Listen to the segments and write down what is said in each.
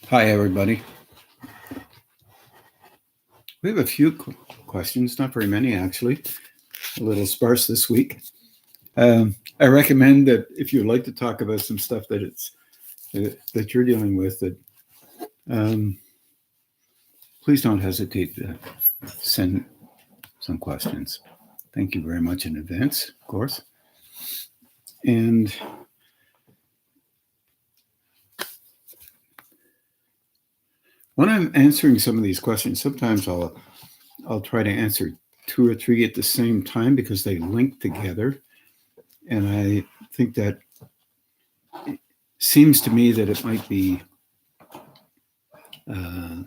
Hi, everybody. We have a few questions, not very many, actually. A little sparse this week. I recommend that if you'd like to talk about some stuff that you're dealing with, that please don't hesitate to send some questions. Thank you very much in advance, of course. And when I'm answering some of these questions, sometimes I'll try to answer two or three at the same time because they link together. And I think that it seems to me that it might be a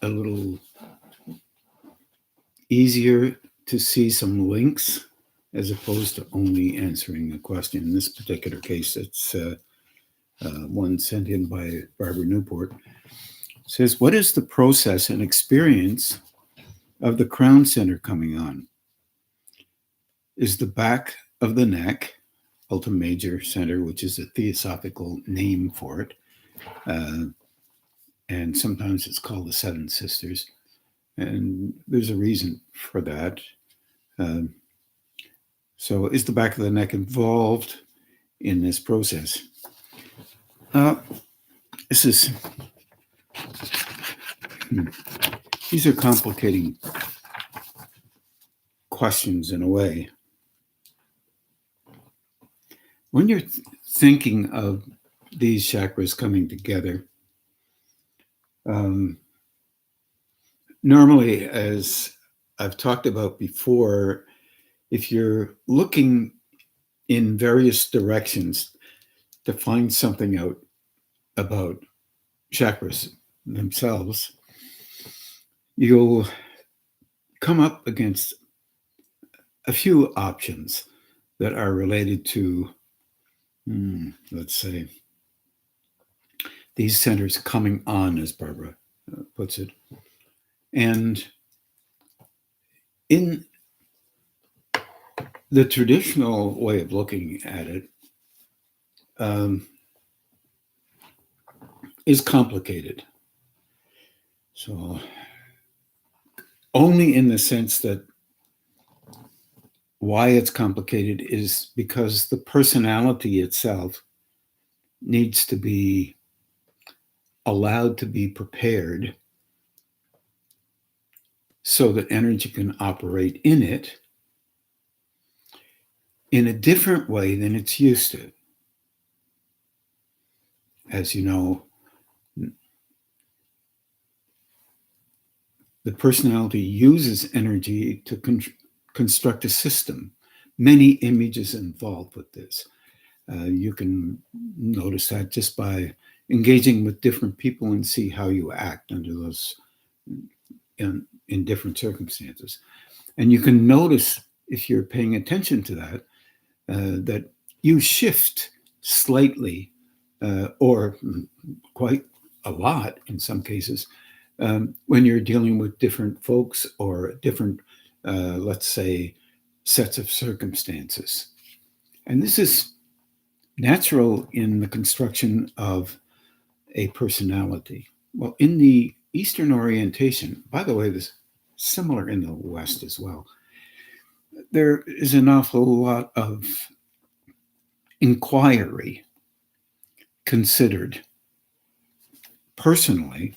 little easier to see some links as opposed to only answering a question. In this particular case, it's one sent in by Barbara Newport. It says, what is the process and experience of the crown center coming on? Is the back of the neck, ultima major center, which is a theosophical name for it, and sometimes it's called the Seven Sisters, and there's a reason for that. So is the back of the neck involved in this process? These are complicating questions in a way. When you're thinking of these chakras coming together, normally, as I've talked about before, if you're looking in various directions to find something out about chakras themselves, you'll come up against a few options that are related to, let's say, these centers coming on, as Barbara puts it. And in the traditional way of looking at it, is complicated. So only in the sense that why it's complicated is because the personality itself needs to be allowed to be prepared so that energy can operate in it in a different way than it's used to. As you know, the personality uses energy to construct a system. Many images involved with this. You can notice that just by engaging with different people and see how you act under those in different circumstances. And you can notice, if you're paying attention to that, that you shift slightly or quite a lot in some cases when you're dealing with different folks or different, let's say, sets of circumstances. And this is natural in the construction of a personality. Well, in the Eastern orientation, by the way, this is similar in the West as well, there is an awful lot of inquiry considered personally,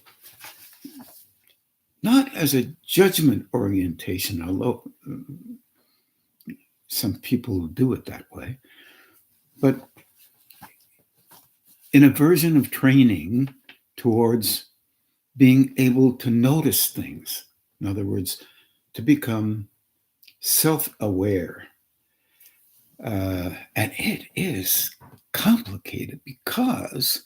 not as a judgment orientation, although some people do it that way, but in a version of training towards being able to notice things. In other words, to become self-aware. And it is complicated because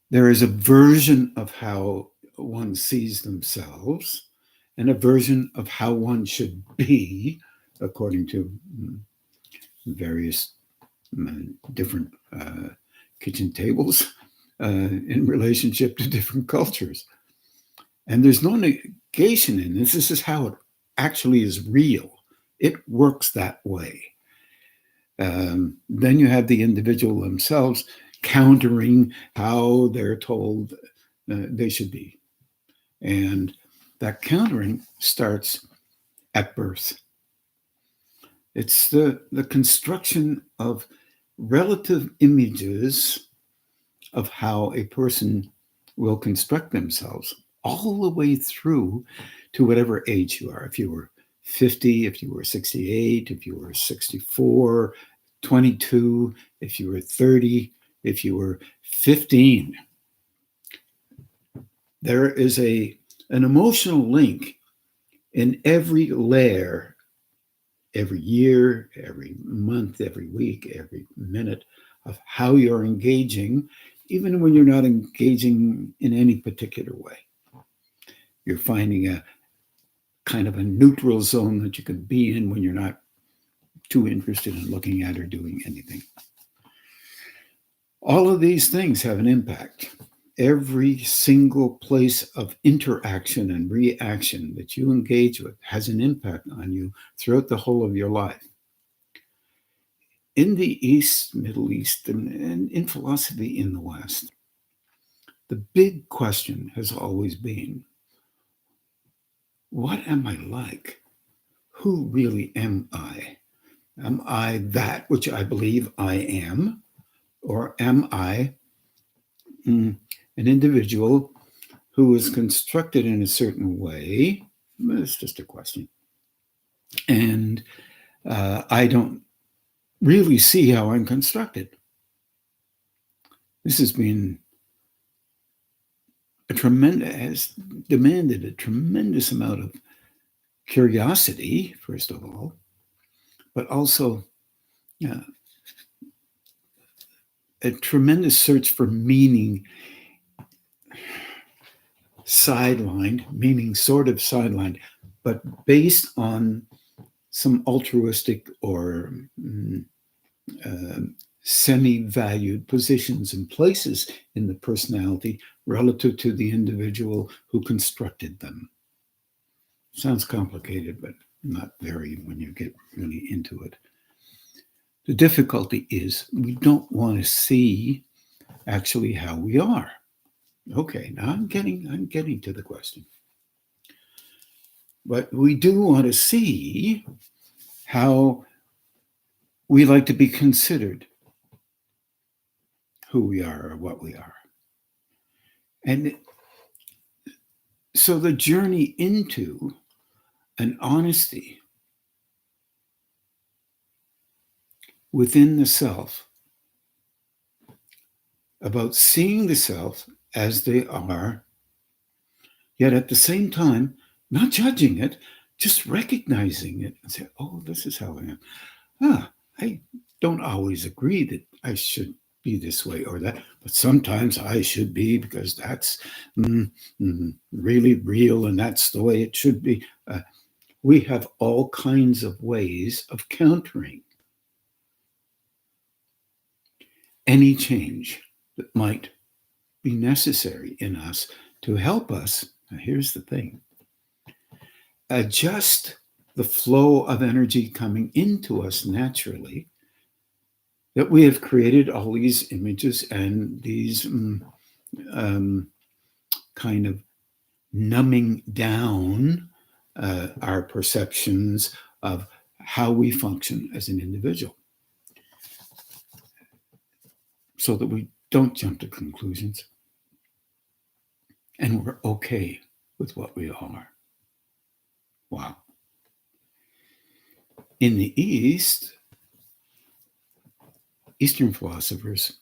there is a version of how one sees themselves and a version of how one should be, according to various different kitchen tables in relationship to different cultures. And there's no negation in this. This is how it actually is real. It works that way. Then you have the individual themselves countering how they're told they should be. And that countering starts at birth. It's the construction of relative images of how a person will construct themselves all the way through to whatever age you are. If you were 50, if you were 68, if you were 64, 22, if you were 30, if you were 15. There is an emotional link in every layer, every year, every month, every week, every minute of how you're engaging, even when you're not engaging in any particular way. You're finding a kind of a neutral zone that you can be in when you're not too interested in looking at or doing anything. All of these things have an impact. Every single place of interaction and reaction that you engage with has an impact on you throughout the whole of your life. In the East, Middle East, and in philosophy in the West, the big question has always been, what am I like? Who really am I? Am I that which I believe I am? Or am I an individual who is constructed in a certain way? It's just a question. And I don't really see how I'm constructed. This has been has demanded a tremendous amount of curiosity, first of all, but also a tremendous search for meaning, meaning sort of sidelined, but based on some altruistic or semi-valued positions and places in the personality relative to the individual who constructed them. Sounds complicated, but not very when you get really into it. The difficulty is we don't want to see actually how we are. Okay, now I'm getting to the question. But we do want to see how we like to be considered, who we are or what we are. And so the journey into an honesty within the self about seeing the self as they are, yet at the same time, not judging it, just recognizing it and say, oh, this is how I am. I don't always agree that I should be this way or that, but sometimes I should be because that's really real and that's the way it should be. We have all kinds of ways of countering any change that might be necessary in us to help us. Now, here's the thing. Adjust the flow of energy coming into us naturally, that we have created all these images and these kind of numbing down our perceptions of how we function as an individual, so that we don't jump to conclusions and we're okay with what we are. Wow. In the East, Eastern philosophers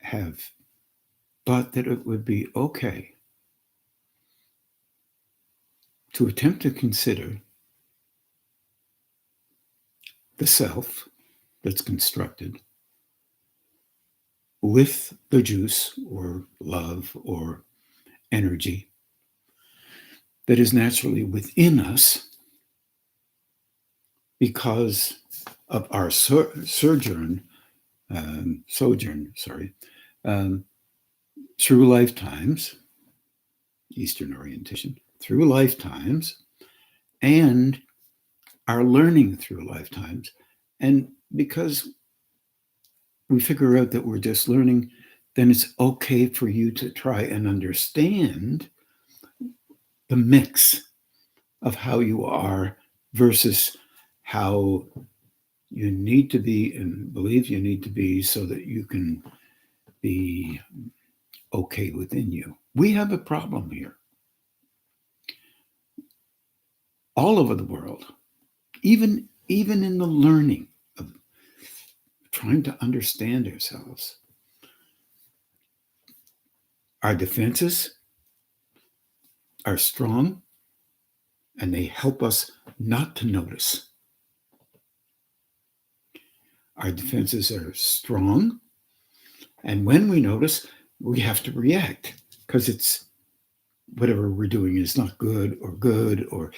have thought that it would be okay to attempt to consider the self that's constructed with the juice or love or energy that is naturally within us because of our sojourn through lifetimes, Eastern orientation, through lifetimes, and our learning through lifetimes. And because we figure out that we're just learning, then it's okay for you to try and understand the mix of how you are versus how you need to be and believe you need to be so that you can be okay within you. We have a problem here. All over the world, even in the learning of trying to understand ourselves, our defenses are strong and they help us not to notice. Our defenses are strong, and when we notice, we have to react because it's whatever we're doing is not good or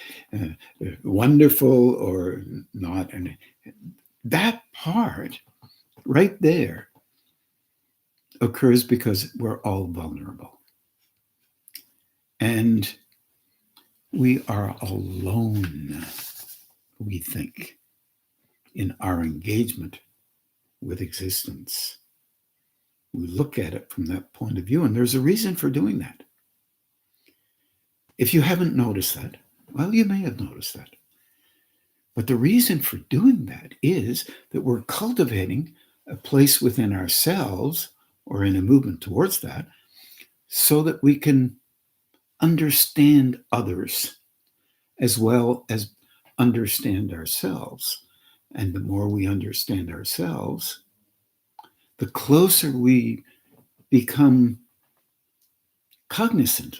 wonderful or not. And that part right there occurs because we're all vulnerable. And we are alone, we think, in our engagement with existence. We look at it from that point of view, and there's a reason for doing that. If you haven't noticed that, well, you may have noticed that. But the reason for doing that is that we're cultivating a place within ourselves or in a movement towards that so that we can understand others as well as understand ourselves. And the more we understand ourselves, the closer we become cognizant,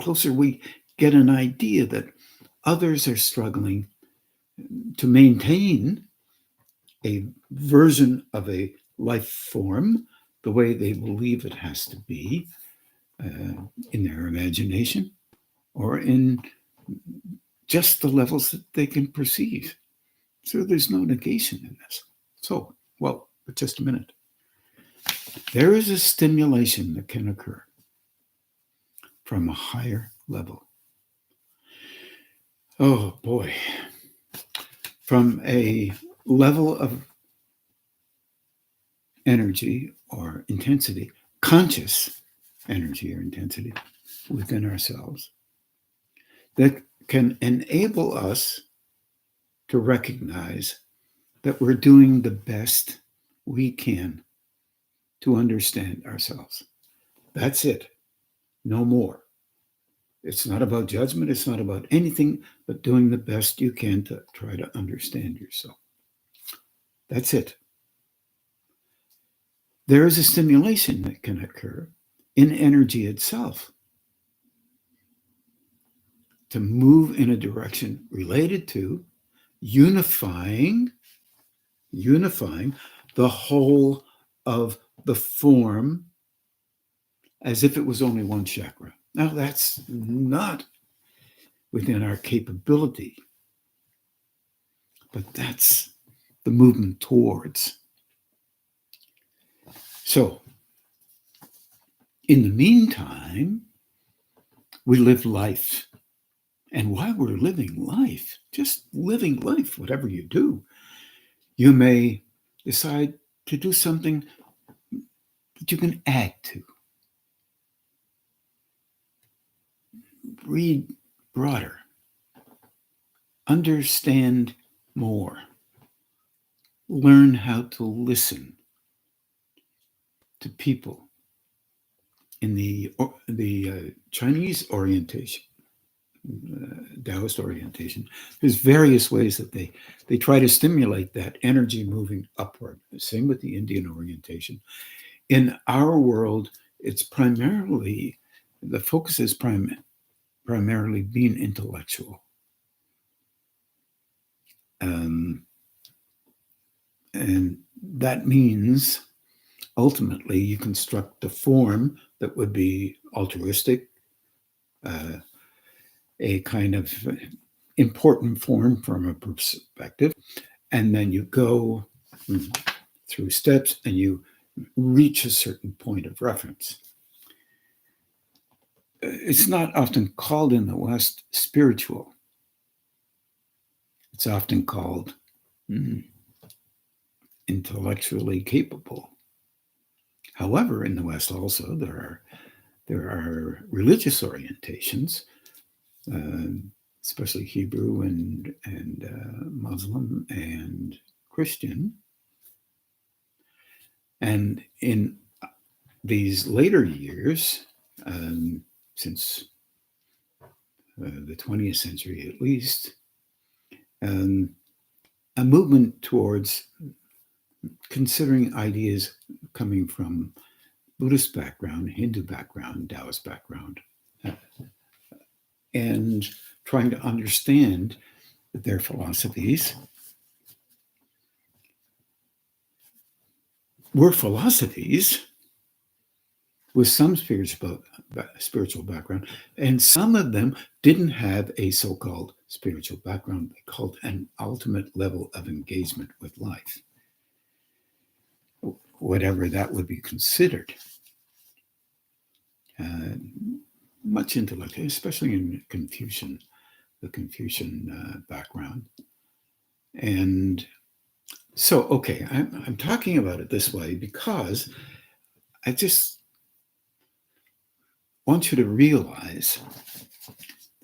closer we get an idea that others are struggling to maintain a version of a life form the way they believe it has to be in their imagination or in just the levels that they can perceive. So there's no negation in this. So, well, but just a minute. There is a stimulation that can occur from a higher level. Oh boy. From a level of energy or intensity, conscious energy or intensity within ourselves that can enable us to recognize that we're doing the best we can to understand ourselves. That's it. No more. It's not about judgment. It's not about anything but doing the best you can to try to understand yourself. That's it. There is a stimulation that can occur in energy itself to move in a direction related to unifying the whole of the form as if it was only one chakra. Now, that's not within our capability, but that's the movement towards. So, in the meantime, we live life. And while we're living life, just living life, whatever you do, you may decide to do something that you can add to. Read broader. Understand more. Learn how to listen to people in the Chinese orientation, Taoist orientation. There's various ways that they try to stimulate that energy moving upward. Same with the Indian orientation. In our world, it's primarily, the focus is primarily being intellectual. And that means ultimately you construct a form that would be altruistic, a kind of important form from a perspective, and then you go through steps and you reach a certain point of reference. It's not often called in the West spiritual. It's often called intellectually capable. However, in the West also there are religious orientations, especially Hebrew and Muslim and Christian. And in these later years, since the 20th century at least, a movement towards considering ideas coming from Buddhist background, Hindu background, Taoist background, and trying to understand their philosophies were philosophies with some spiritual background, and some of them didn't have a so-called spiritual background. They called an ultimate level of engagement with life, whatever that would be considered. Much intellect, especially in Confucian, the Confucian background. And so, okay, I'm talking about it this way because I just want you to realize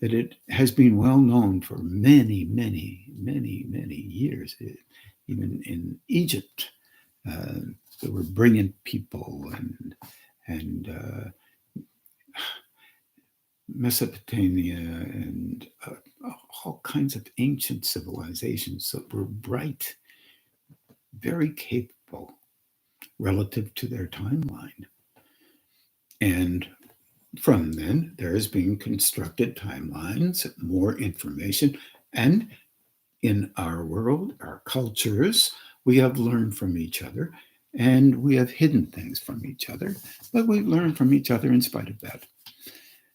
that it has been well known for many, many, many, many years. Even in Egypt, there were brilliant people, and Mesopotamia, and all kinds of ancient civilizations that were bright, very capable relative to their timeline. And from then, there has been constructed timelines, more information, and in our world, our cultures, we have learned from each other, and we have hidden things from each other, but we learn from each other in spite of that.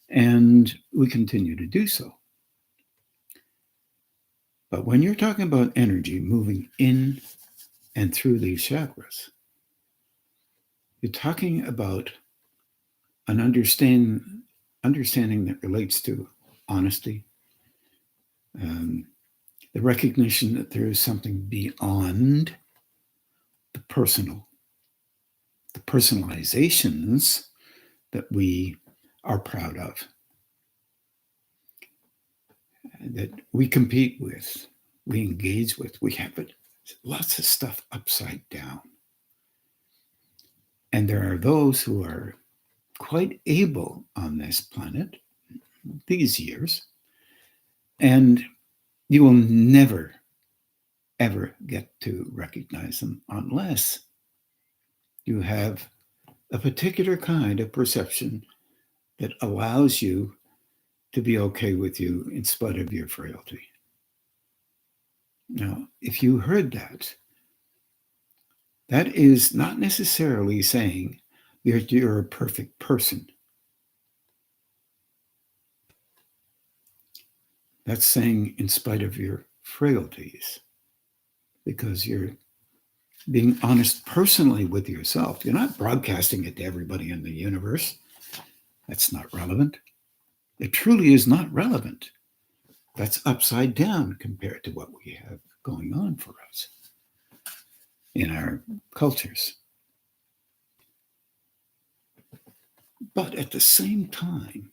And we continue to do so. But when you're talking about energy moving in and through these chakras, you're talking about an understanding that relates to honesty, the recognition that there is something beyond the personal, the personalizations that we are proud of, that we compete with, we engage with. We have lots of stuff upside down. And there are those who are quite able on this planet these years, and you will never, ever get to recognize them unless you have a particular kind of perception that allows you to be okay with you in spite of your frailty. Now, if you heard that, that is not necessarily saying that you're a perfect person. That's saying in spite of your frailties, because you're being honest personally with yourself. You're not broadcasting it to everybody in the universe. That's not relevant. It truly is not relevant. That's upside down compared to what we have going on for us in our cultures. But at the same time,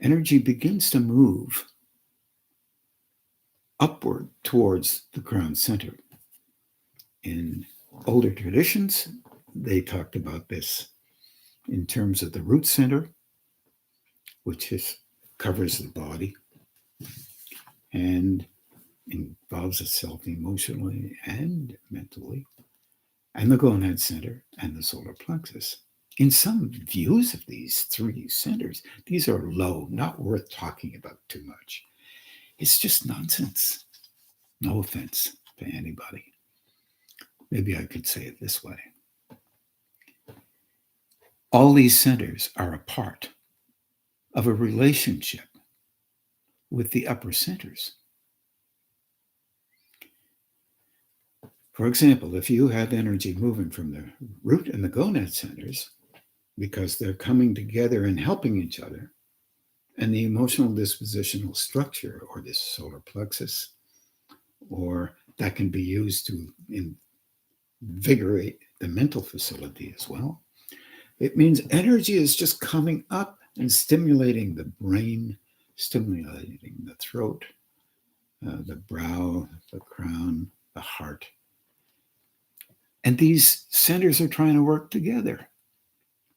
energy begins to move upward towards the crown center. In older traditions, they talked about this in terms of the root center, which covers the body and involves itself emotionally and mentally, and the gonad center and the solar plexus. In some views of these three centers, these are low, not worth talking about too much. It's just nonsense. No offense to anybody. Maybe I could say it this way. All these centers are a part of a relationship with the upper centers. For example, if you have energy moving from the root and the gonad centers, because they're coming together and helping each other, and the emotional dispositional structure, or this solar plexus, or that can be used to invigorate the mental facility as well. It means energy is just coming up and stimulating the brain, stimulating the throat, the brow, the crown, the heart. And these centers are trying to work together.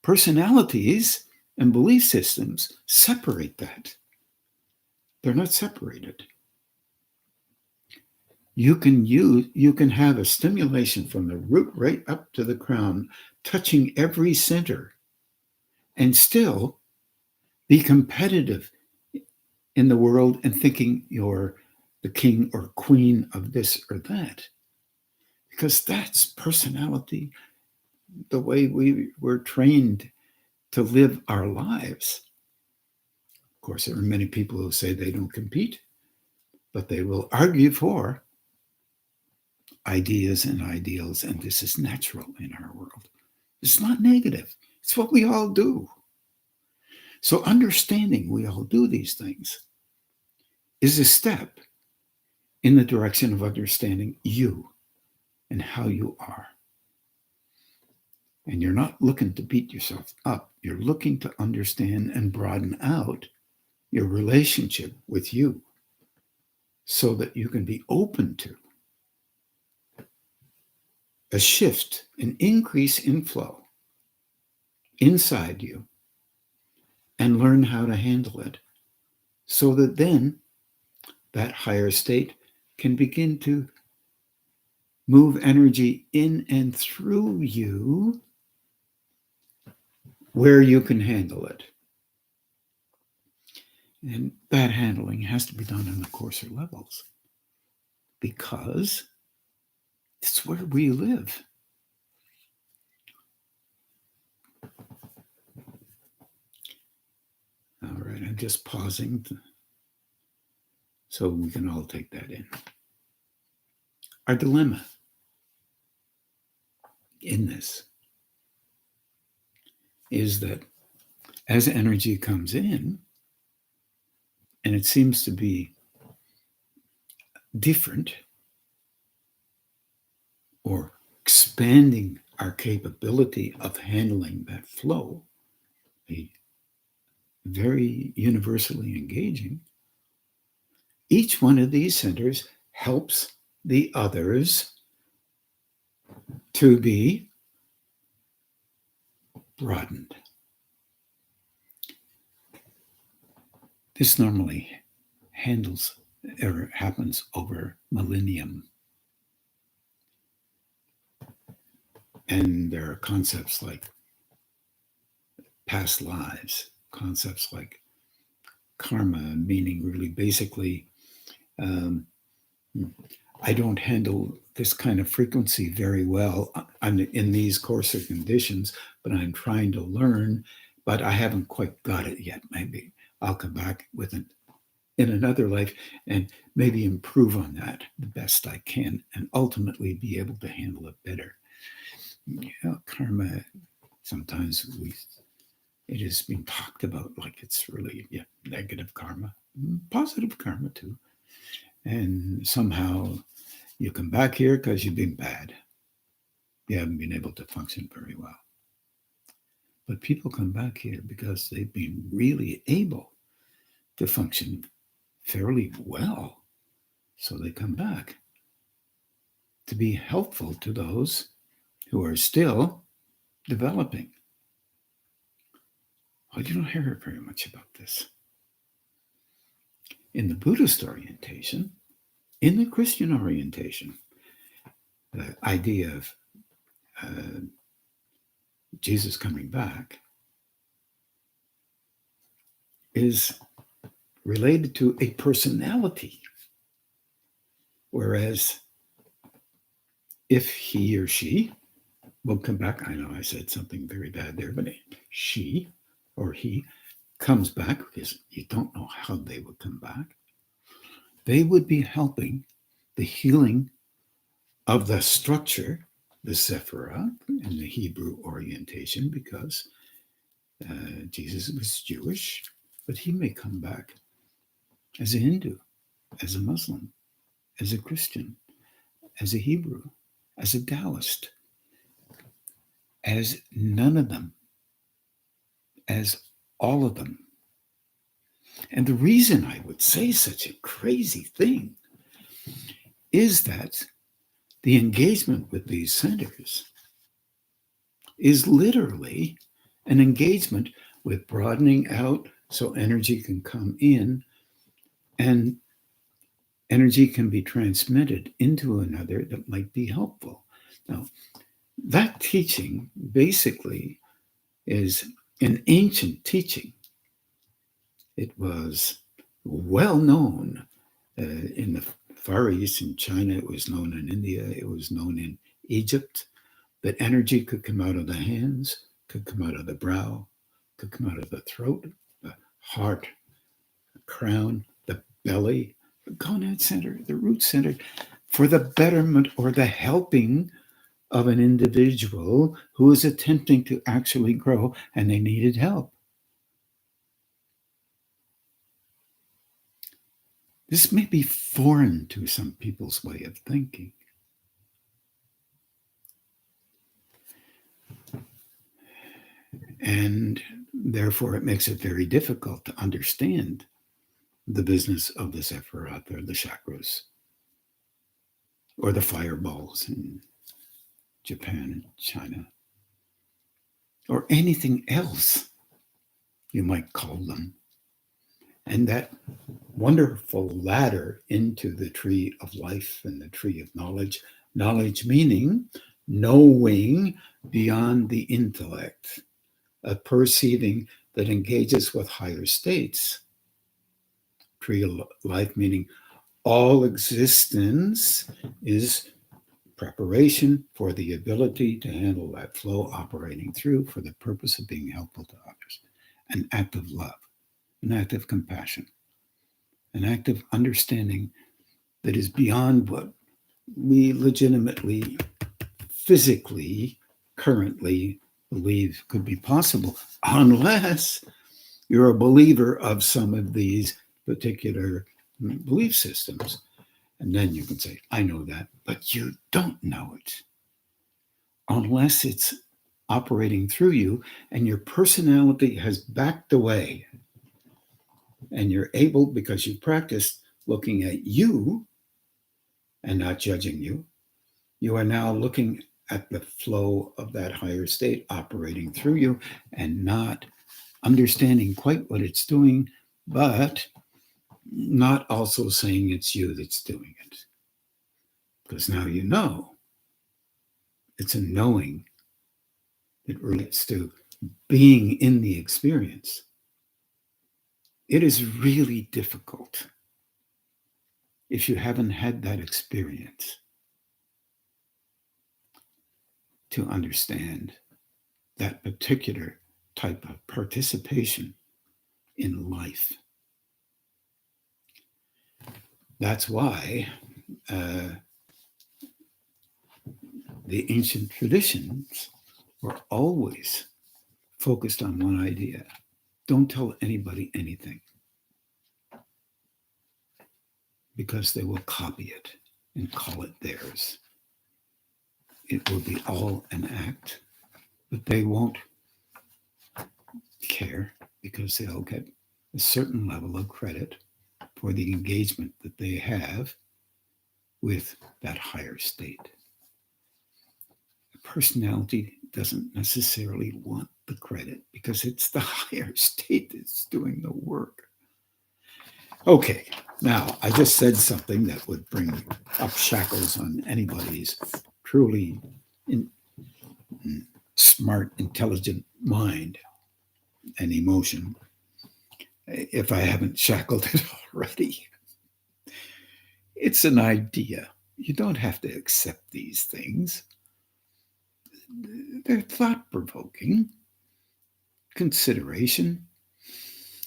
Personalities and belief systems separate that. They're not separated. You can have a stimulation from the root right up to the crown, touching every center, and still be competitive in the world and thinking you're the king or queen of this or that. Because that's personality, the way we were trained to live our lives. Of course, there are many people who say they don't compete, but they will argue for ideas and ideals, and this is natural in our world. It's not negative. It's what we all do. So understanding we all do these things is a step in the direction of understanding you and how you are. And you're not looking to beat yourself up. You're looking to understand and broaden out your relationship with you so that you can be open to a shift, an increase in flow inside you, and learn how to handle it so that then that higher state can begin to move energy in and through you where you can handle it. And that handling has to be done on the coarser levels because it's where we live. All right, I'm just pausing so we can all take that in. Our dilemma in this is that as energy comes in, and it seems to be different or expanding our capability of handling that flow, be very universally engaging, each one of these centers helps the others to be broadened. This normally happens over millennium. And there are concepts like past lives, concepts like karma, meaning really basically, I don't handle this kind of frequency very well. I'm in these coarser conditions, but I'm trying to learn, but I haven't quite got it yet. Maybe I'll come back with it in another life and maybe improve on that the best I can and ultimately be able to handle it better. Karma, sometimes it has been talked about like it's really negative karma, positive karma too. And somehow you come back here because you've been bad. You haven't been able to function very well. But people come back here because they've been really able to function fairly well. So they come back to be helpful to those who are still developing. Well, you don't hear very much about this. In the Buddhist orientation, in the Christian orientation, the idea of Jesus coming back is related to a personality. Whereas if he or she will come back, I know I said something very bad there, but she or he comes back, because you don't know how they would come back, they would be helping the healing of the structure, the Sephirah, in the Hebrew orientation, because Jesus was Jewish, but he may come back as a Hindu, as a Muslim, as a Christian, as a Hebrew, as a Taoist, as none of them, as all of them. And the reason I would say such a crazy thing is that the engagement with these centers is literally an engagement with broadening out so energy can come in and energy can be transmitted into another that might be helpful. Now, that teaching basically is an ancient teaching. It was well known in the Far East, in China, it was known in India, it was known in Egypt, that energy could come out of the hands, could come out of the brow, could come out of the throat, the heart, the crown, the belly, the gonad center, the root center, for the betterment or the helping of an individual who is attempting to actually grow and they needed help. This may be foreign to some people's way of thinking. And therefore, it makes it very difficult to understand the business of the Sephiroth or the chakras or the fireballs in Japan and China or anything else you might call them. And that wonderful ladder into the tree of life and the tree of knowledge, knowledge meaning knowing beyond the intellect, a perceiving that engages with higher states. Tree of life meaning all existence is preparation for the ability to handle that flow operating through for the purpose of being helpful to others. An act of love, an act of compassion, an act of understanding that is beyond what we legitimately, physically, currently believe could be possible, unless you're a believer of some of these particular belief systems. And then you can say, I know that, but you don't know it unless it's operating through you and your personality has backed away and you're able, because you've practiced looking at you and not judging you, you are now looking at the flow of that higher state operating through you and not understanding quite what it's doing, but not also saying it's you that's doing it. Because now you know. It's a knowing that relates to being in the experience. It is really difficult if you haven't had that experience to understand that particular type of participation in life. That's why the ancient traditions were always focused on one idea. Don't tell anybody anything, because they will copy it and call it theirs. It will be all an act, but they won't care because they'll get a certain level of credit for the engagement that they have with that higher state. Personality doesn't necessarily want the credit because it's the higher state that's doing the work. Okay, now I just said something that would bring up shackles on anybody's truly smart, intelligent mind and emotion, if I haven't shackled it already. It's an idea. You don't have to accept these things. They're thought-provoking consideration.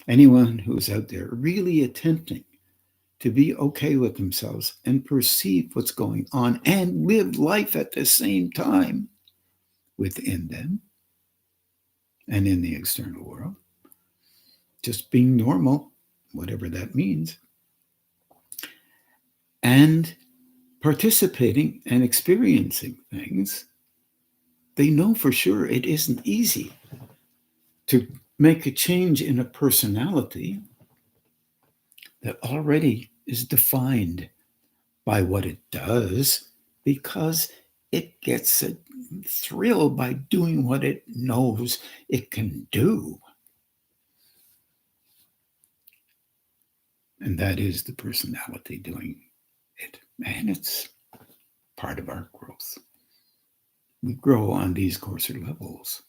Anyone who's out there really attempting to be okay with themselves and perceive what's going on and live life at the same time within them and in the external world, just being normal, whatever that means, and participating and experiencing things they know for sure it isn't easy to make a change in a personality that already is defined by what it does, because it gets a thrill by doing what it knows it can do. And that is the personality doing it. And it's part of our growth. We grow on these coarser levels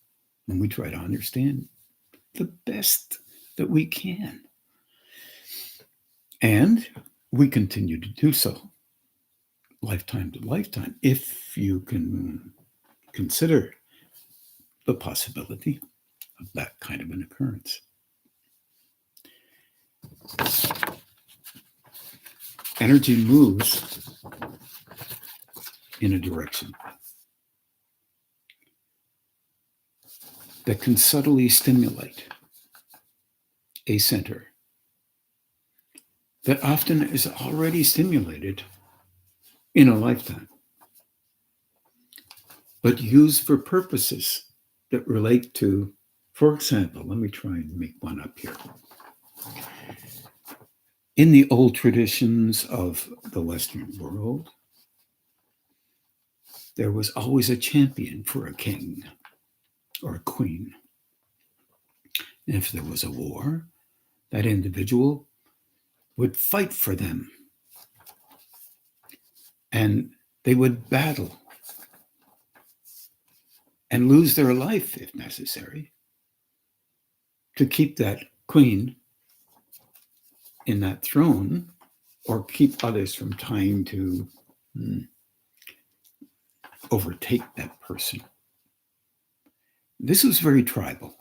when we try to understand the best that we can. And we continue to do so lifetime to lifetime, if you can consider the possibility of that kind of an occurrence. Energy moves in a direction that can subtly stimulate a center that often is already stimulated in a lifetime, but used for purposes that relate to, for example, let me try and make one up here. In the old traditions of the Western world, there was always a champion for a king or a queen. And if there was a war, that individual would fight for them. And they would battle and lose their life, if necessary, to keep that queen in that throne, or keep others from trying to overtake that person. This was very tribal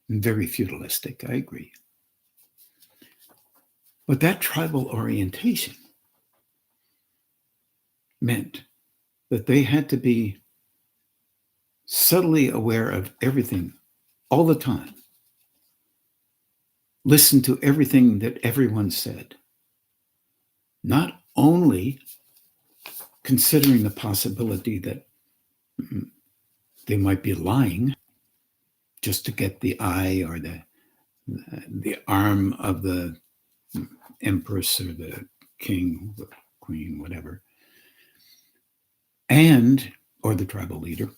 and very feudalistic, I agree. But that tribal orientation meant that they had to be subtly aware of everything all the time, listen to everything that everyone said, not only considering the possibility that they might be lying just to get the eye or the arm of the empress or the king, the queen, whatever, and or the tribal leader,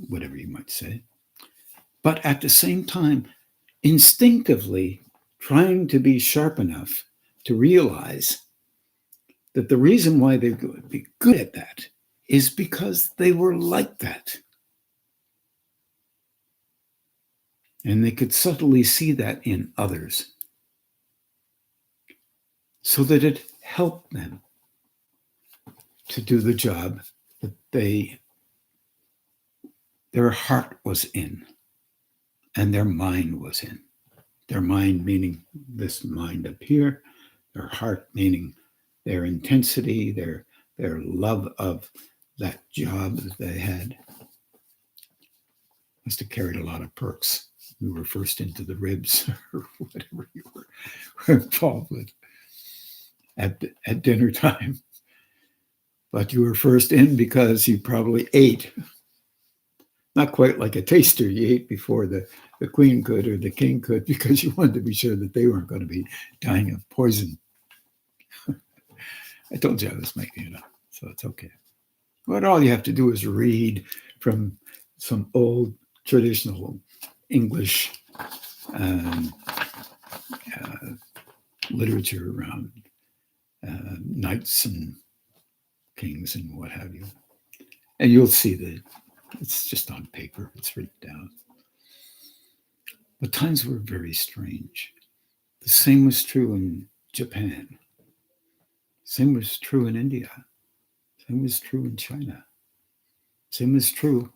whatever you might say, but at the same time instinctively trying to be sharp enough to realize that the reason why they would be good at that is because they were like that. And they could subtly see that in others, so that it helped them to do the job that their heart was in and their mind was in. Their mind meaning this mind up here, their heart meaning their intensity, their love of that job that they had. Must have carried a lot of perks. You were first into the ribs or whatever you were involved with at dinner time. But you were first in because you probably ate. Not quite like a taster. You ate before the queen could or the king could, because you wanted to be sure that they weren't going to be dying of poison. I told you I was making it up, so it's okay. But all you have to do is read from some old traditional English literature around knights and kings and what have you. And you'll see that it's just on paper, it's written down. But times were very strange. The same was true in Japan. Same was true in India. Same was true in China. Same was true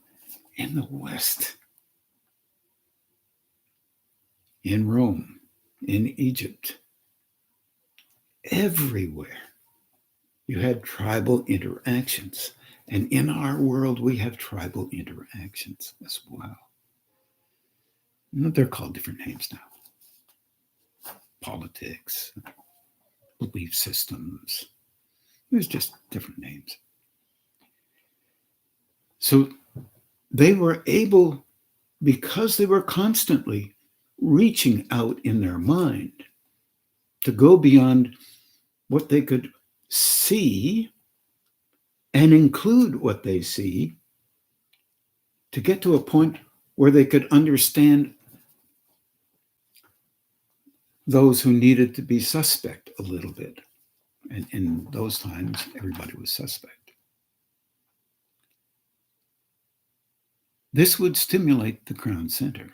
in the West. In Rome, in Egypt. Everywhere you had tribal interactions. And in our world, we have tribal interactions as well. They're called different names now. Politics, belief systems. There's just different names. So they were able, because they were constantly reaching out in their mind to go beyond what they could see and include what they see, to get to a point where they could understand those who needed to be suspect a little bit. And in those times, everybody was suspect. This would stimulate the crown center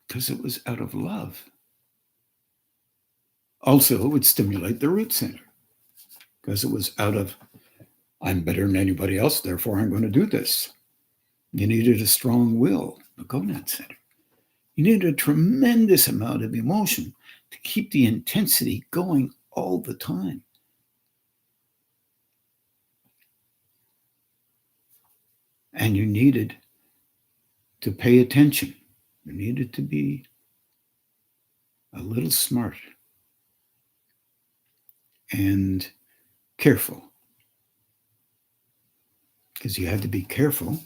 because it was out of love. Also, it would stimulate the root center because it was out of, I'm better than anybody else, therefore I'm going to do this. You needed a strong will, the gonad center. You needed a tremendous amount of emotion to keep the intensity going all the time. And you needed to pay attention. You needed to be a little smart and careful. Because you had to be careful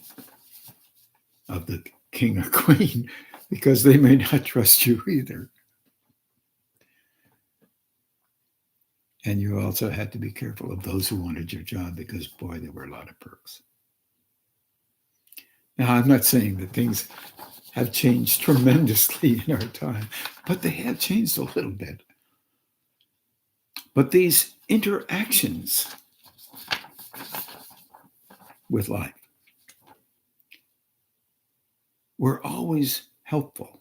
of the king or queen, because they may not trust you either. And you also had to be careful of those who wanted your job, because, boy, there were a lot of perks. Now, I'm not saying that things have changed tremendously in our time, but they have changed a little bit. But these interactions with life were always helpful.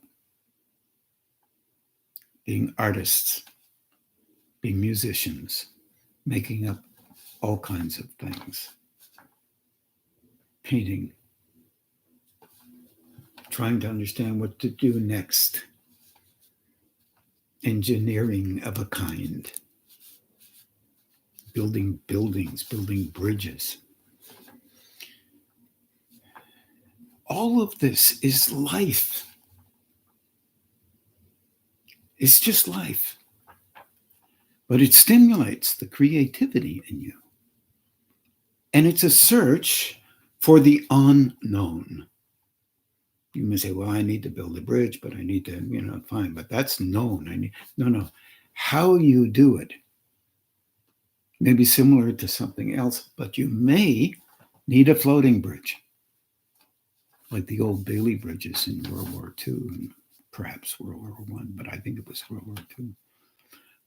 Being artists, being musicians, making up all kinds of things, painting, trying to understand what to do next, engineering of a kind, building buildings, building bridges. All of this is life. It's just life. But it stimulates the creativity in you. And it's a search for the unknown. You may say, well, I need to build a bridge, but I need to, fine, but that's known. No. How you do it may be similar to something else, but you may need a floating bridge, like the old Bailey bridges in World War II and perhaps World War I, but I think it was World War II,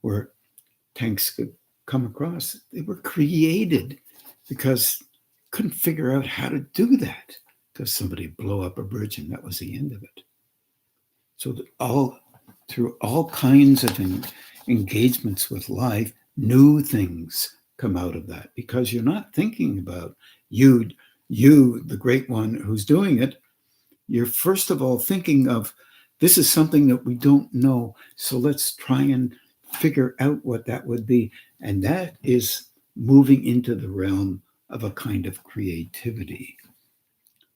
where tanks could come across. They were created because couldn't figure out how to do that, because somebody blow up a bridge and that was the end of it. So through all kinds of engagements with life, new things come out of that, because you're not thinking about you, the great one who's doing it. You're first of all thinking of, this is something that we don't know, so let's try and figure out what that would be. And that is moving into the realm of a kind of creativity.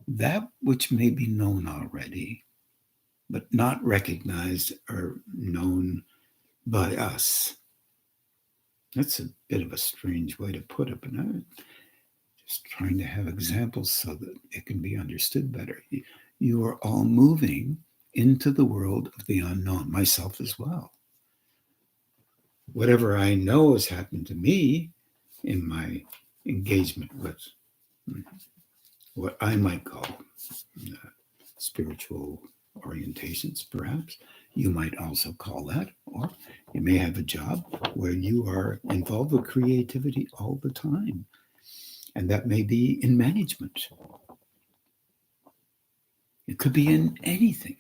That which may be known already, but not recognized or known by us. That's a bit of a strange way to put it, but I'm just trying to have examples so that it can be understood better. You are all moving into the world of the unknown, myself as well. Whatever I know has happened to me in my engagement with what I might call spiritual orientations, perhaps. You might also call that, or you may have a job where you are involved with creativity all the time. And that may be in management. It could be in anything.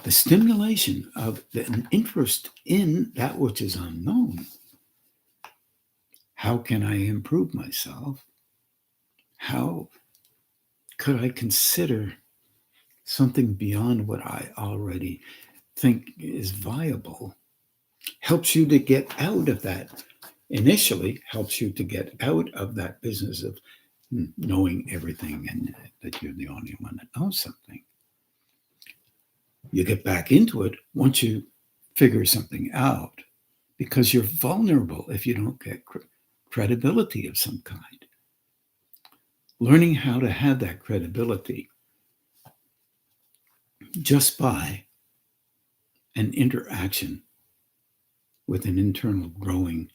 The stimulation of an interest in that which is unknown. How can I improve myself? How could I consider something beyond what I already think is viable? Helps you to get out of that. Initially, helps you to get out of that business of knowing everything and that you're the only one that knows something. You get back into it once you figure something out, because you're vulnerable if you don't get credibility of some kind. Learning how to have that credibility just by an interaction with an internal growing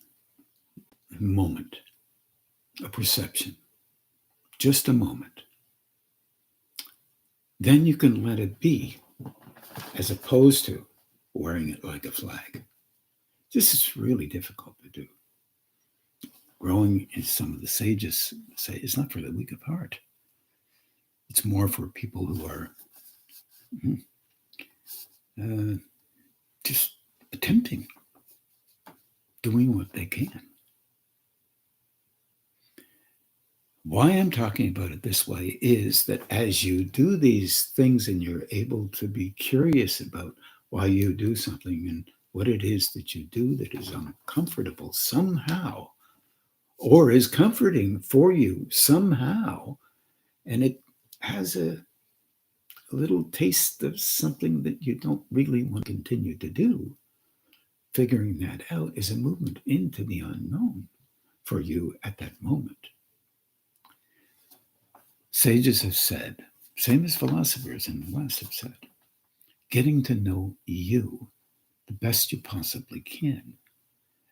moment, a perception, just a moment. Then you can let it be, as opposed to wearing it like a flag. This is really difficult to do. Growing, as some of the sages say, is not for the weak of heart. It's more for people who are just attempting, doing what they can. Why I'm talking about it this way is that as you do these things and you're able to be curious about why you do something and what it is that you do that is uncomfortable somehow, or is comforting for you somehow, and it has a little taste of something that you don't really want to continue to do, figuring that out is a movement into the unknown for you at that moment. Sages have said, same as philosophers in the West have said, getting to know you the best you possibly can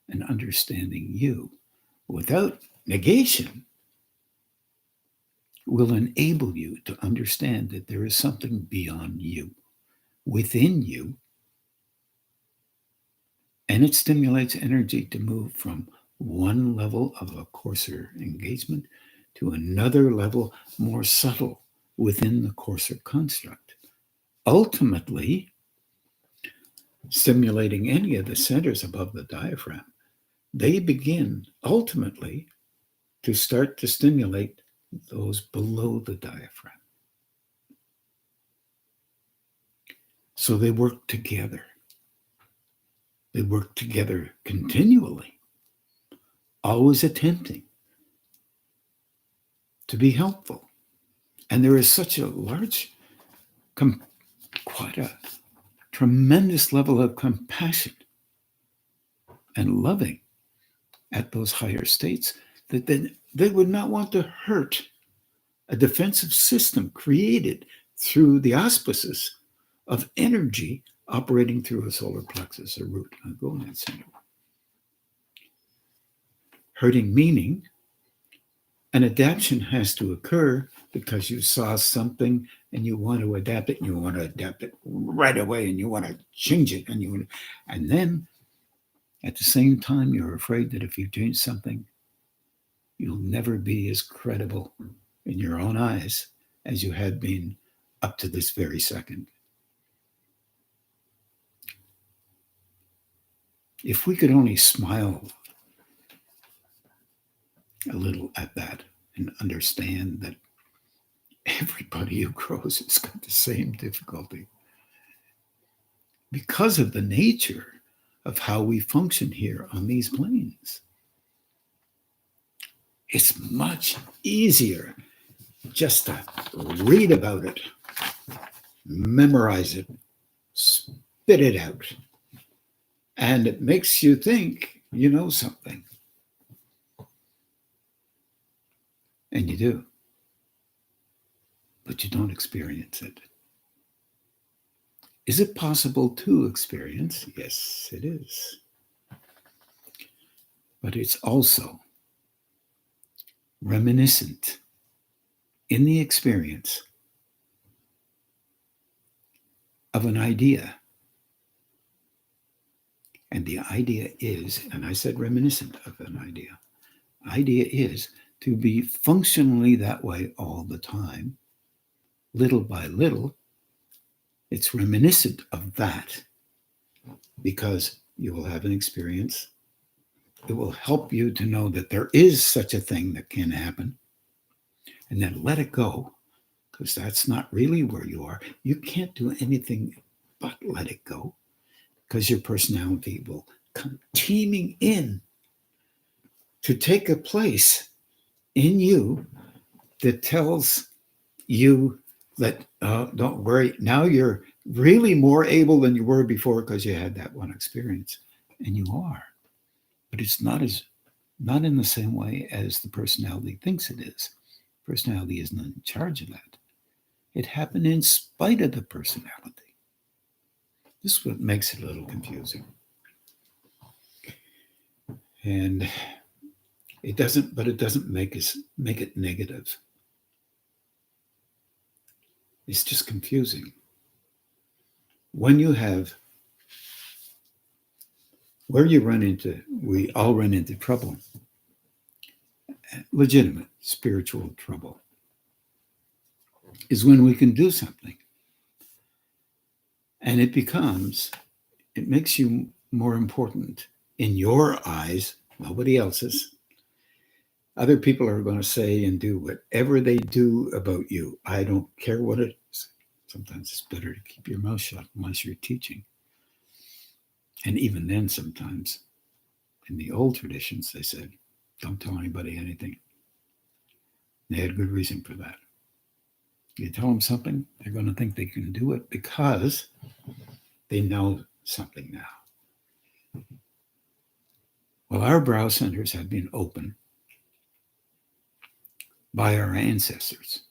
and understanding you without negation will enable you to understand that there is something beyond you, within you, and it stimulates energy to move from one level of a coarser engagement to another level more subtle within the coarser construct. Ultimately, stimulating any of the centers above the diaphragm, they begin ultimately to start to stimulate those below the diaphragm. So they work together. They work together continually, always attempting to be helpful. And there is such a large, quite a tremendous level of compassion and loving at those higher states that then they would not want to hurt a defensive system created through the auspices of energy operating through a solar plexus or root, a gonad center. Hurting meaning an adaptation has to occur because you saw something and you want to adapt it, and you want to adapt it right away, and you want to change it, and then at the same time you're afraid that if you change something, you'll never be as credible in your own eyes as you had been up to this very second. If we could only smile a little at that and understand that everybody who grows has got the same difficulty because of the nature of how we function here on these planes. It's much easier just to read about it, memorize it, spit it out, and it makes you think you know something. And you do, but you don't experience it. Is it possible to experience? Yes, it is. But it's also reminiscent in the experience of an idea. And the idea is, and I said reminiscent of an idea is to be functionally that way all the time, little by little. It's reminiscent of that because you will have an experience. It will help you to know that there is such a thing that can happen, and then let it go, because that's not really where you are. You can't do anything but let it go, because your personality will come teeming in to take a place in you that tells you that, don't worry, now you're really more able than you were before because you had that one experience, and you are. But it's not in the same way as the personality thinks it is. Personality isn't in charge of that. It happened in spite of the personality. This is what makes it a little confusing. And it doesn't make it negative. It's just confusing. When you have, where you run into, we all run into trouble, legitimate spiritual trouble, is when we can do something. And it makes you more important in your eyes, nobody else's. Other people are going to say and do whatever they do about you. I don't care what it is. Sometimes it's better to keep your mouth shut unless you're teaching. And even then, sometimes, in the old traditions, they said, don't tell anybody anything. They had good reason for that. You tell them something, they're going to think they can do it because they know something now. Well, our brow centers have been open by our ancestors,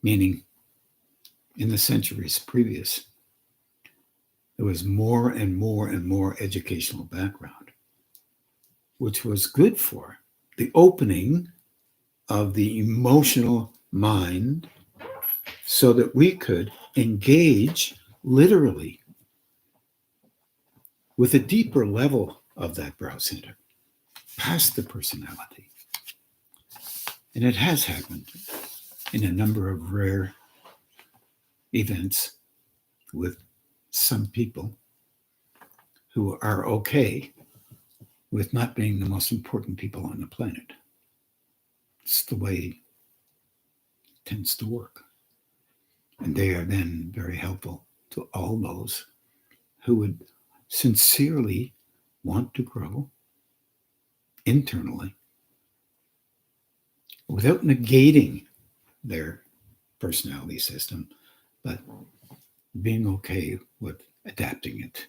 meaning in the centuries previous, there was more and more and more educational background, which was good for the opening of the emotional mind so that we could engage literally with a deeper level of that brow center, past the personality. And it has happened in a number of rare events with some people who are okay with not being the most important people on the planet. It's the way it tends to work. And they are then very helpful to all those who would sincerely want to grow internally without negating their personality system, but being okay with adapting it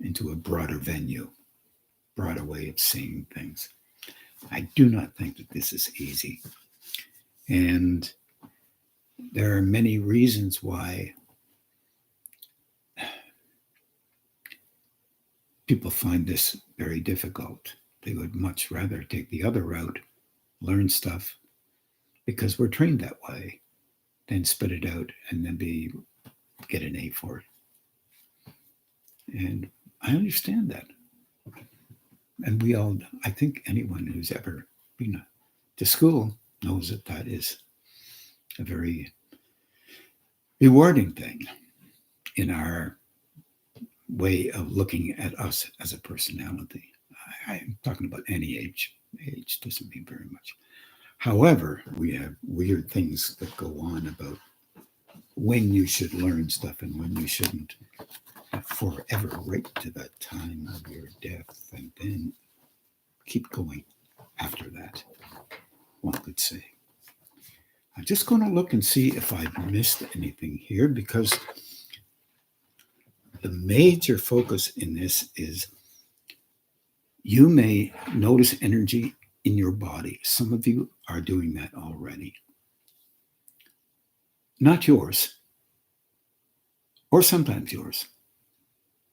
into a broader venue, broader way of seeing things. I do not think that this is easy. And there are many reasons why people find this very difficult. They would much rather take the other route, learn stuff, because we're trained that way, than spit it out and then get an A for it. And I understand that. And we all, I think anyone who's ever been to school knows that that is a very rewarding thing in our way of looking at us as a personality. I'm talking about any age. Age doesn't mean very much. However, we have weird things that go on about when you should learn stuff and when you shouldn't, forever, right to that time of your death, and then keep going after that, one could say. I'm just going to look and see if I've missed anything here, because the major focus in this is you may notice energy in your body. Some of you are doing that already. Not yours, or sometimes yours,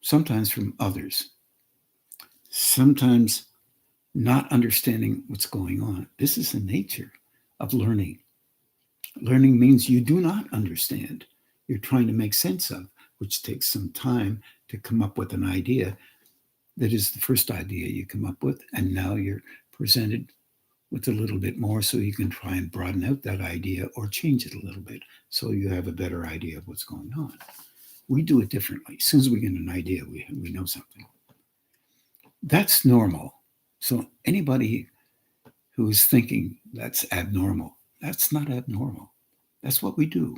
sometimes from others, sometimes not understanding what's going on. This is the nature of learning. Learning means you do not understand. You're trying to make sense of, which takes some time to come up with an idea that is the first idea you come up with. And now you're presented with a little bit more so you can try and broaden out that idea or change it a little bit so you have a better idea of what's going on. We do it differently. As soon as we get an idea, we know something. That's normal. So anybody who is thinking that's abnormal, that's not abnormal. That's what we do.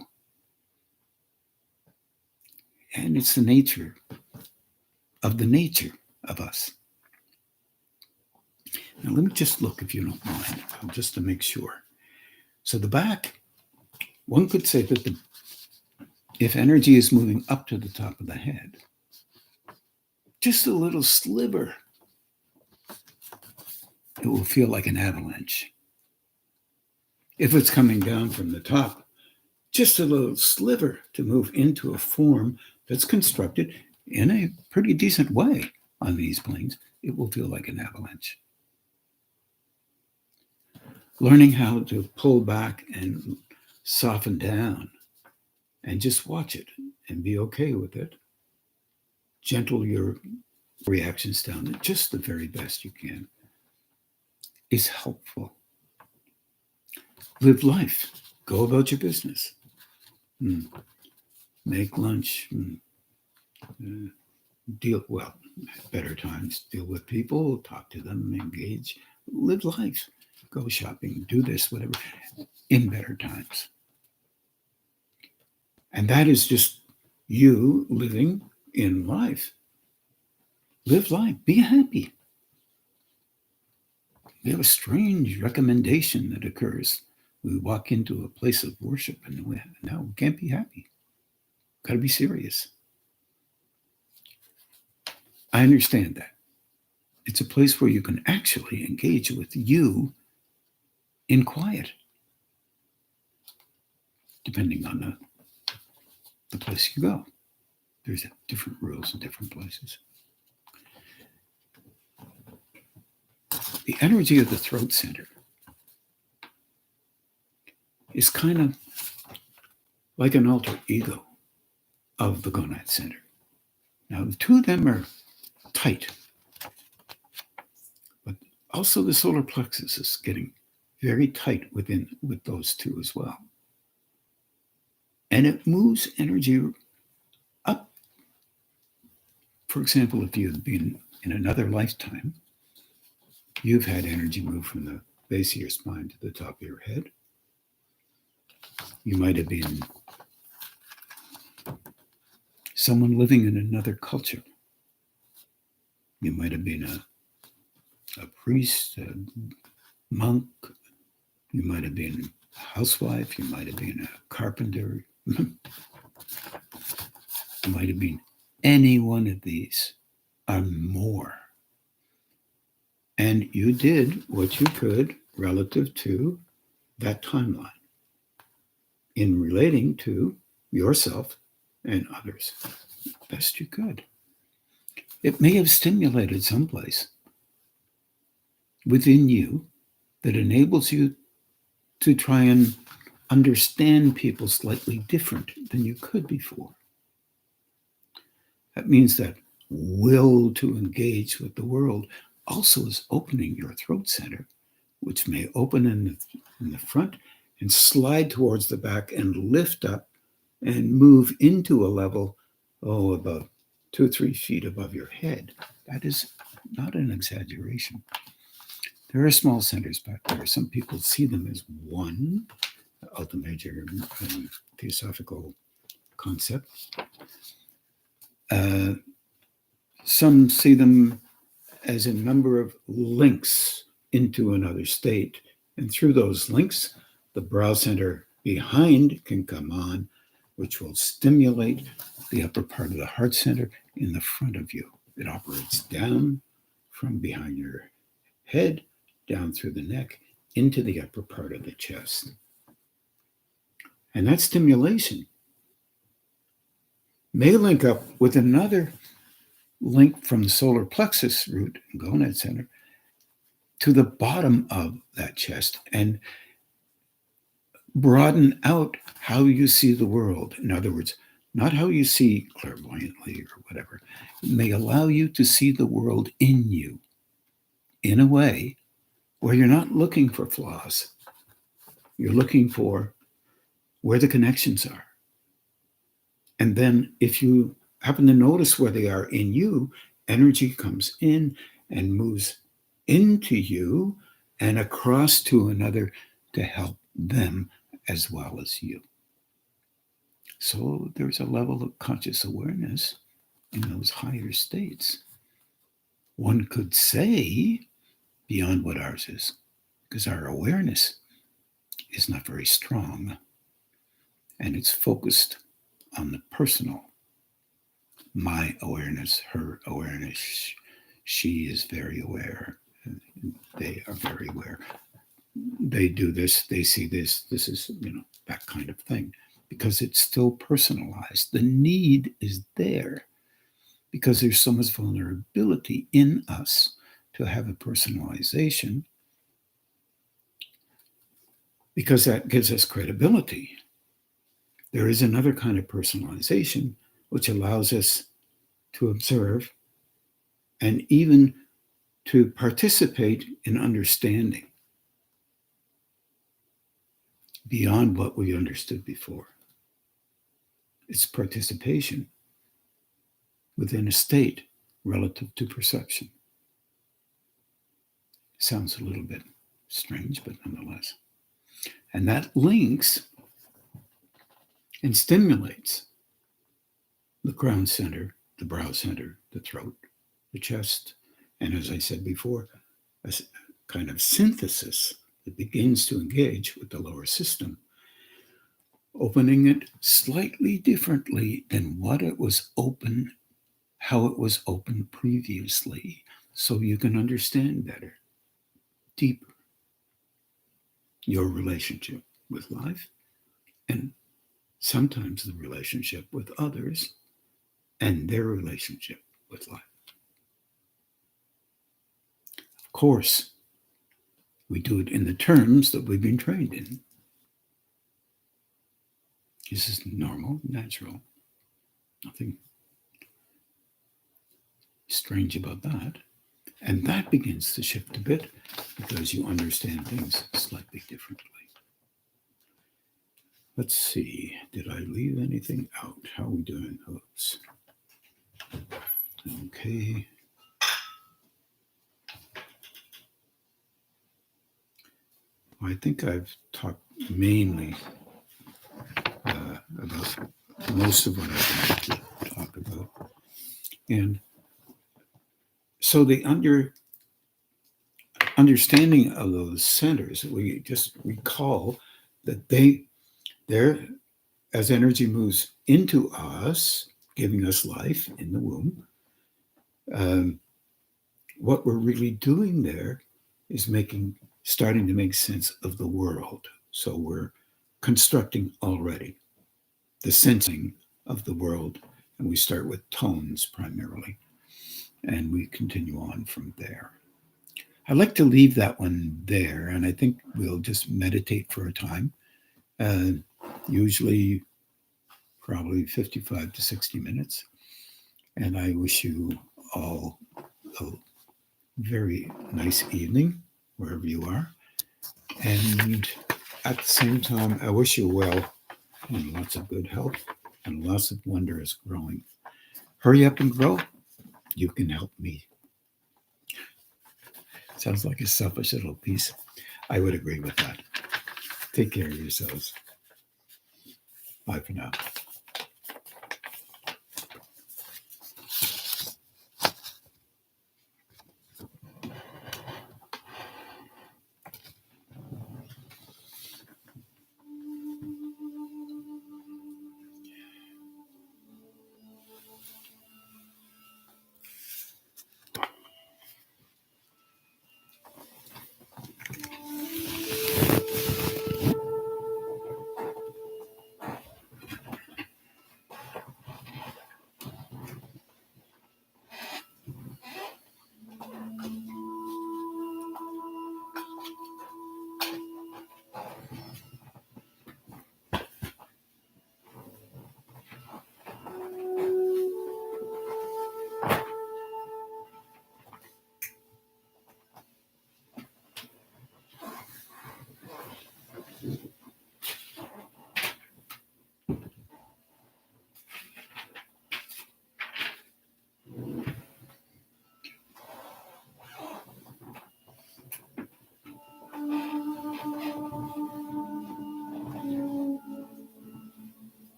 And it's the nature of us. Now, let me just look, if you don't mind, just to make sure. So the back, one could say that if energy is moving up to the top of the head, just a little sliver it will feel like an avalanche. If it's coming down from the top, just a little sliver to move into a form that's constructed in a pretty decent way on these planes, it will feel like an avalanche. Learning how to pull back and soften down and just watch it and be okay with it. Gentle your reactions down to just the very best you can is helpful. Live life. Go about your business. Make lunch. Deal well. Better times. Deal with people. Talk to them. Engage. Live life. Go shopping. Do this, whatever. In better times. And that is just you living in life. Live life. Be happy. We have a strange recommendation that occurs. We walk into a place of worship and we can't be happy. Got to be serious. I understand that. It's a place where you can actually engage with you in quiet, depending on the place you go. There's different rules in different places. The energy of the throat center is kind of like an alter ego of the gonad center. Now, the two of them are tight, but also the solar plexus is getting very tight with those two as well. And it moves energy up. For example, if you've been in another lifetime, you've had energy move from the base of your spine to the top of your head. You might have been someone living in another culture. You might have been a priest, a monk. You might have been a housewife. You might have been a carpenter. You might have been any one of these or more. And you did what you could relative to that timeline in relating to yourself and others best you could. It may have stimulated someplace within you that enables you to try and understand people slightly different than you could before. That means that will to engage with the world also is opening your throat center, which may open in the front and slide towards the back and lift up and move into a level, about 2 or 3 feet above your head. That is not an exaggeration. There are small centers back there. Some people see them as one, ultimate major theosophical concept. Some see them as a number of links into another state. And through those links, the brow center behind can come on, which will stimulate the upper part of the heart center in the front of you. It operates down from behind your head, down through the neck, into the upper part of the chest. And that stimulation may link up with another link from the solar plexus root and gonad center to the bottom of that chest and broaden out how you see the world. In other words, not how you see clairvoyantly or whatever. It may allow you to see the world in you in a way where you're not looking for flaws. You're looking for where the connections are. And then if you happen to notice where they are in you, energy comes in and moves into you and across to another to help them as well as you. So there's a level of conscious awareness in those higher states. One could say beyond what ours is, because our awareness is not very strong and it's focused on the personal. My awareness, her awareness, she is very aware, They are very aware. They do this, they see this, this is, that kind of thing, because it's still personalized. The need is there because there's so much vulnerability in us to have a personalization, because that gives us credibility. There is another kind of personalization which allows us to observe and even to participate in understanding beyond what we understood before. It's participation within a state relative to perception. Sounds a little bit strange, but nonetheless. And that links and stimulates the crown center, the brow center, the throat, the chest, and as I said before, a kind of synthesis that begins to engage with the lower system, opening it slightly differently than what it was open, how it was open previously, so you can understand better, deeper, your relationship with life, and sometimes the relationship with others and their relationship with life. Of course, we do it in the terms that we've been trained in. This is normal, natural. Nothing strange about that. And that begins to shift a bit because you understand things slightly differently. Let's see, did I leave anything out? How are we doing? Oops. Okay. I think I've talked mainly about most of what I wanted to talk about. And so the understanding of those centers, we just recall that they're, as energy moves into us, giving us life in the womb, what we're really doing there is starting to make sense of the world. So we're constructing already the sensing of the world, and we start with tones primarily, and we continue on from there. I'd like to leave that one there, and I think we'll just meditate for a time, usually probably 55 to 60 minutes. And I wish you all a very nice evening, wherever you are. And at the same time, I wish you well and lots of good health and lots of wondrous growing. Hurry up and grow. You can help me. Sounds like a selfish little piece. I would agree with that. Take care of yourselves. Bye for now.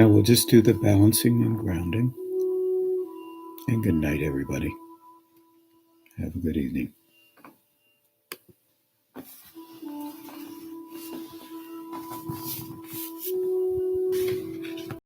Now we'll just do the balancing and grounding. And good night, everybody. Have a good evening.